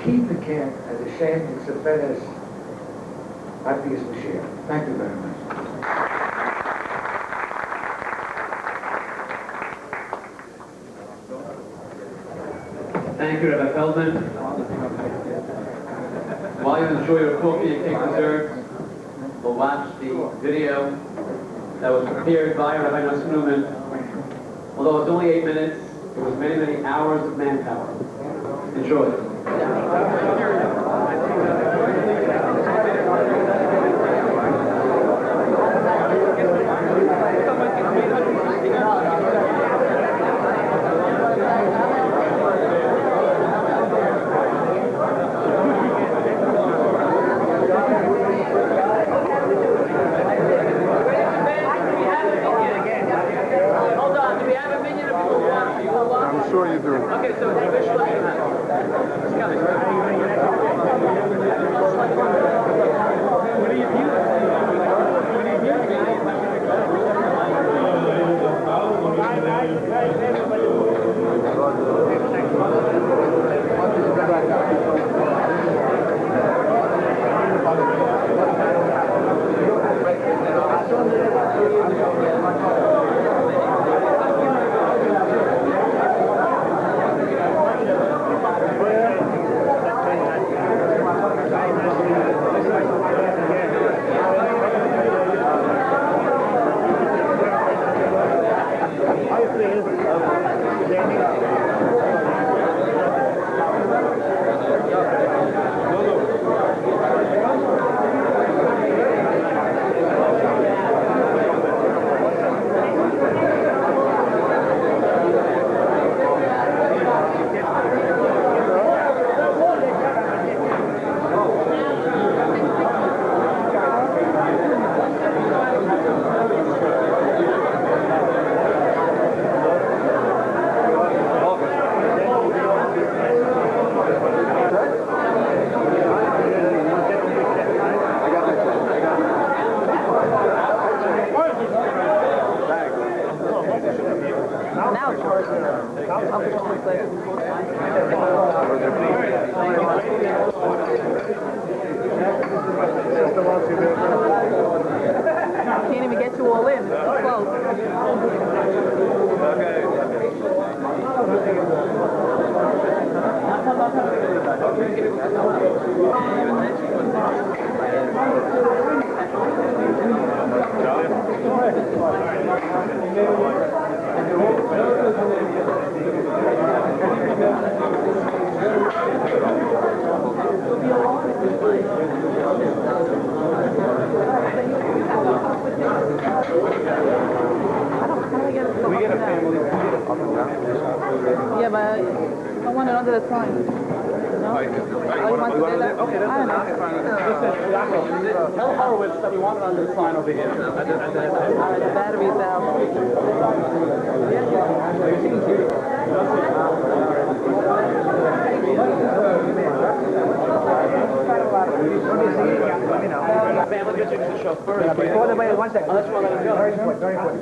keep the camp as a shame and Sefed as happy as we share. Thank you very much. Thank you, Rabbi Feldman. While you enjoy your coffee and cake dessert, we'll watch the video that was prepared by Rabbi Nosson Newman. Although it's only 8 minutes, it was many, many hours of manpower. Enjoy. I'm sure you do. Okay, so which one do you have? It's coming. What are you Can't even get you all in. It's so close. We get a family. Yeah, but I want it under the sign. No? Okay, that's fine. Tell Horowitz that we want it on this line over here. All right, the battery's out. Before the way, 1 second. Let's let him go. Very important, very important.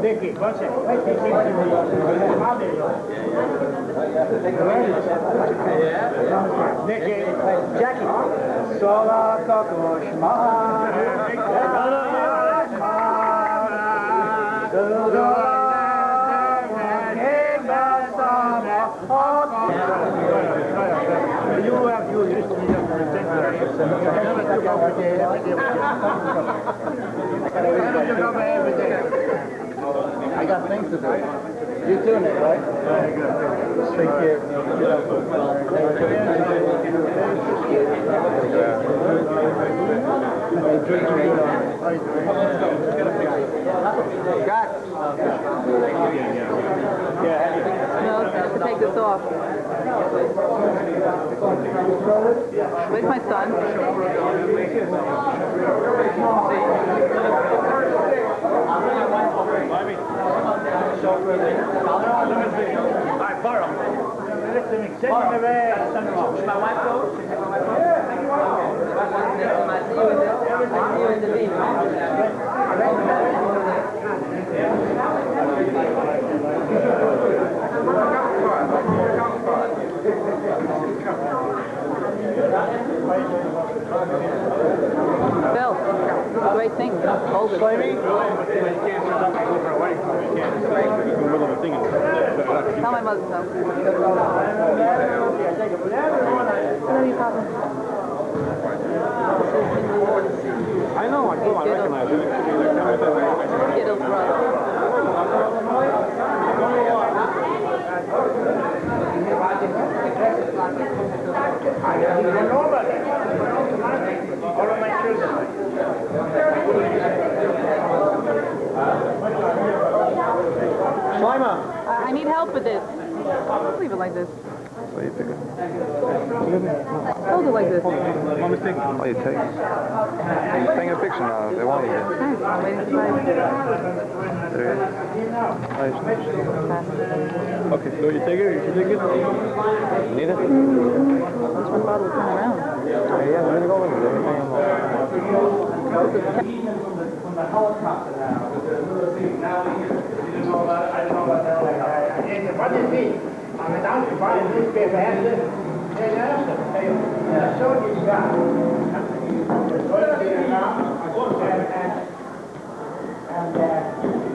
Dickie, 1 second. Dickie, Jackie. Sola Kokoshma. I got things to do. You doing it, right? Very good. Take care. No, I have to take this off. Where's my son? My wife goes? Bill, great thing. Hold it. You can't turn up and go for a wedding. You can't. It's in the middle of a thing. Tell my mother so. Hello, you papa. I know, I recognize it. Skittles, brother. I need help with this. Leave it like this. So you pick it. Hold it like this. One mistake. Oh, you take. You're taking a picture now. They want you. I'm waiting for my... There it is. Okay, so you take it? You take it? Need it? This one bottle will turn around. Yeah, let me go with it. From the helicopter now. Now you didn't know about it. I didn't know about that. What is it? I'm an out to buy a newspaper. Has this? Hey, that's it. Hey, so you got.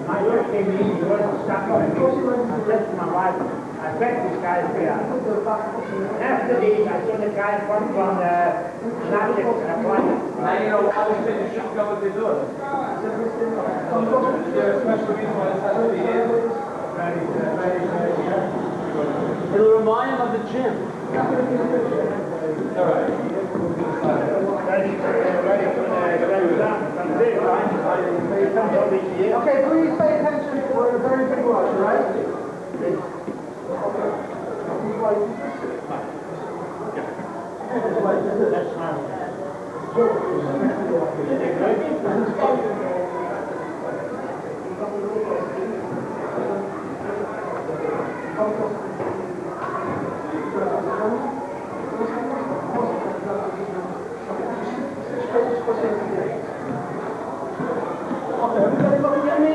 My work came in, he wasn't stuck on it. I said to my wife, I bet this guy's here. After these, I saw the guy from Snapchat and applied. Now you know why we said you shouldn't go with the door. Is there a special reason why this has to be in? It'll remind him of the gym. All right. Okay, please pay attention for a very big watch, all right? Everybody look at me!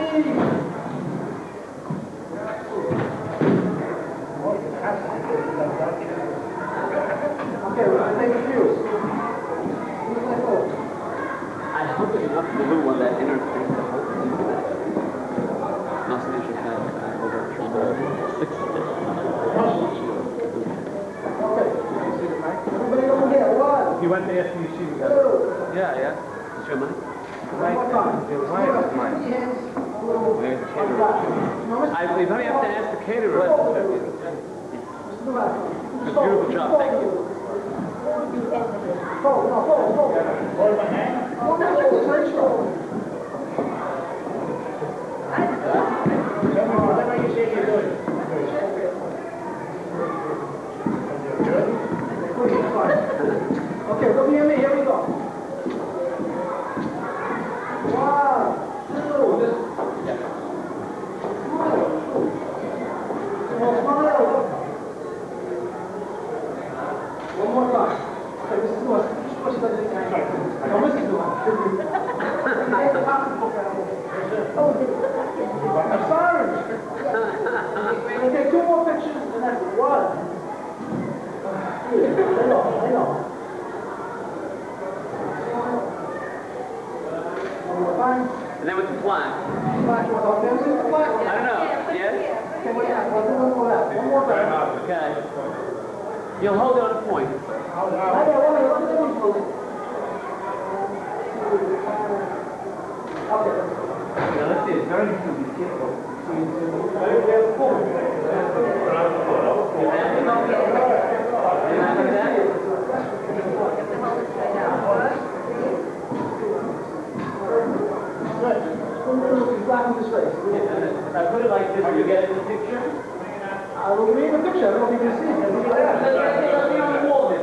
Okay, we're gonna take a few. I hope it's enough blue on that inner thing to hold it. Nothing should have over 6 Everybody over here, 1, You went to SBC. 2, Yeah. Is your money? one more time. We probably have to ask the caterer. Beautiful job, thank you. Okay, look at me, here we go. One, two. One more time. Okay, Mrs. Lewis, just push it like this. No, Mrs. Lewis. I'm sorry. Okay, two more pictures and that's it. One. Hang on. One more time. And then with the flag. Flash, you want to hold the flag? I don't know. Yes? Okay, wait, I'll do one more left. One more time. Okay. You'll hold it on point. Okay. Now let's see. It's very easy. Be careful. If I put it like this, will you get in the picture? I will read the picture. I don't know if you can see it. Let's be on the wall this.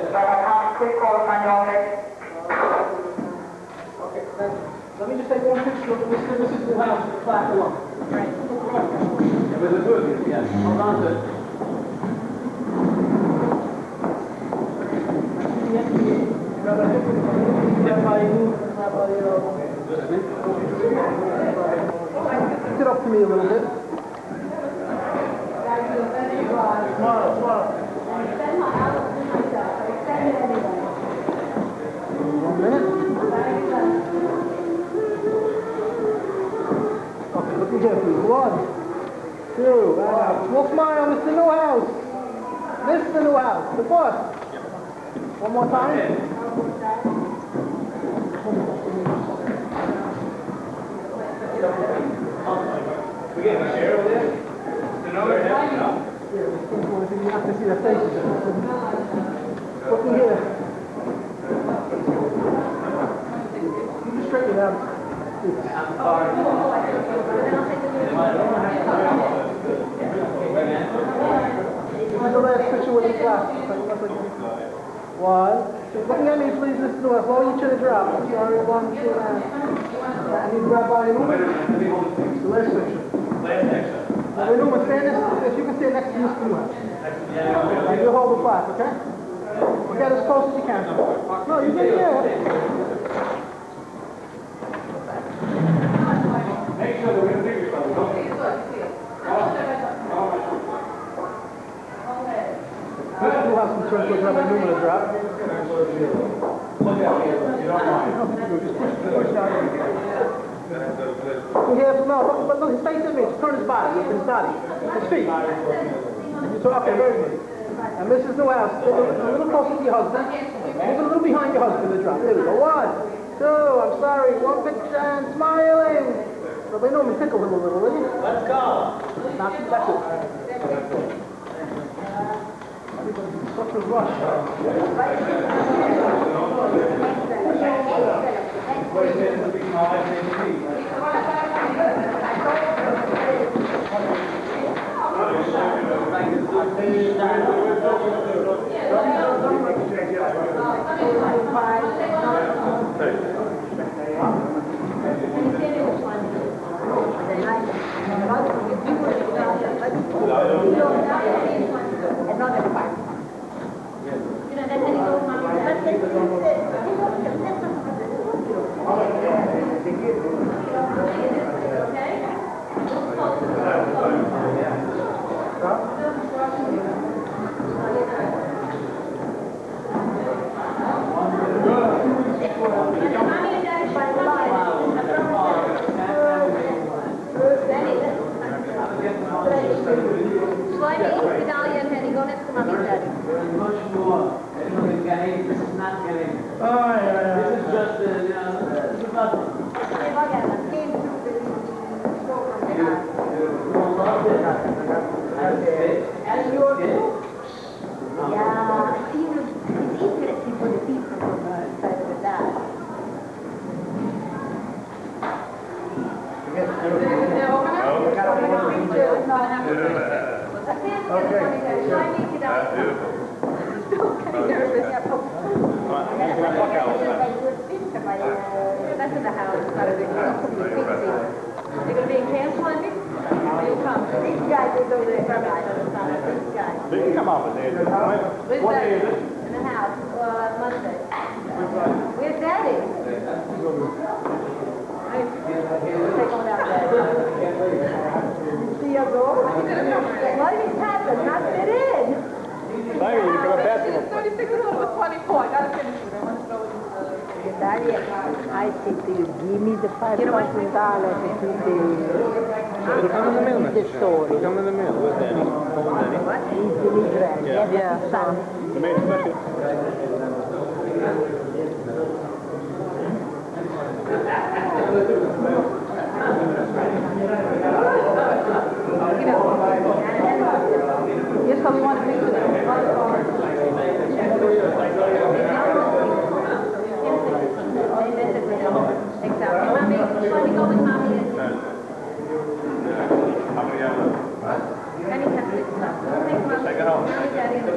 Okay, let me just take one picture of Mrs. Newhouse with the plaque alone. With the two of you, yes. Hold on to it. Lift it up to me a little bit. Smile. 1 minute. Okay, look at here, please. 1, 2, small smile, Mr. Newhouse. Mr. Newhouse, the boss. One more time. We getting a share over there? You have to see their faces. Look in here. You just straighten it out. I'm sorry. Here's the last picture with the glasses. 1, 2. Looking at me, please, Mr. Newhouse. Lower your chin and drop. I'm sorry. 1, 2, I need to grab by your movement. The last picture. Now, Newman, stand this. If you can stand next to Mr. Newhouse. And you hold the plaque, okay? Get as close as you can. No, you can, yeah. Make sure that we don't take yourself. Mr. Newhouse can turn to grab by Newman and drop. Look out here, if you don't mind. Just push down. Look, his face image. Turn his body, his feet. And you talk, okay, very good. And Mrs. Newhouse, a little closer to your husband. Move a little behind your husband to drop. There we go. 1, 2, I'm sorry. 1 picture and smiling. Nobody know me tickle him a little, will you? Let's go. That's it. Such a rush. You can come up with it. What day is it? In the house, Monday. Where's Daddy? Take on out Daddy. See your door? What is happening? Not fit in. Larry, you become a basketball player. 36 is over 24. I gotta finish it. I want to know what Daddy, I said to you, give me the $5,000 to It'll come in the mail, the story. It'll come in the mail with Danny. What? Easily read. Yeah. Son. The mail special. Yes, so we want to make sure that Exactly. Mommy, let me go with Mommy. How many have left? Any time. Take Mommy. Take it home. Mommy, Daddy, and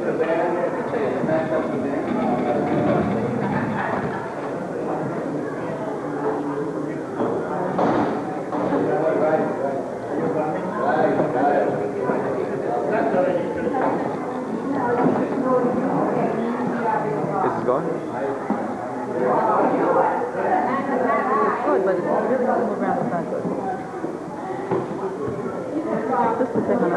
This is gone? good, but it's really going to move around the side. Just a second.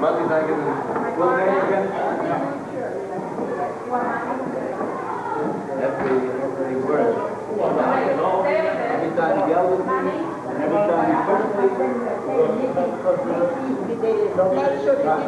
Monday's I can... That's the word. Every time you yell with me, every time you push me, make sure you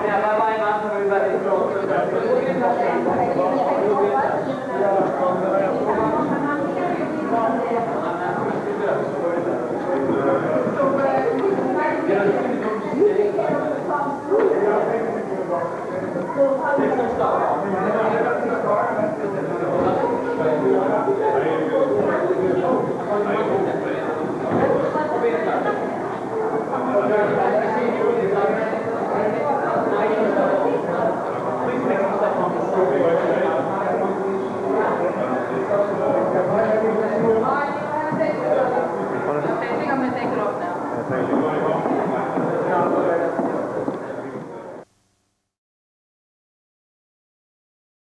Yeah, bye-bye, Mom, everybody. Nice to see you.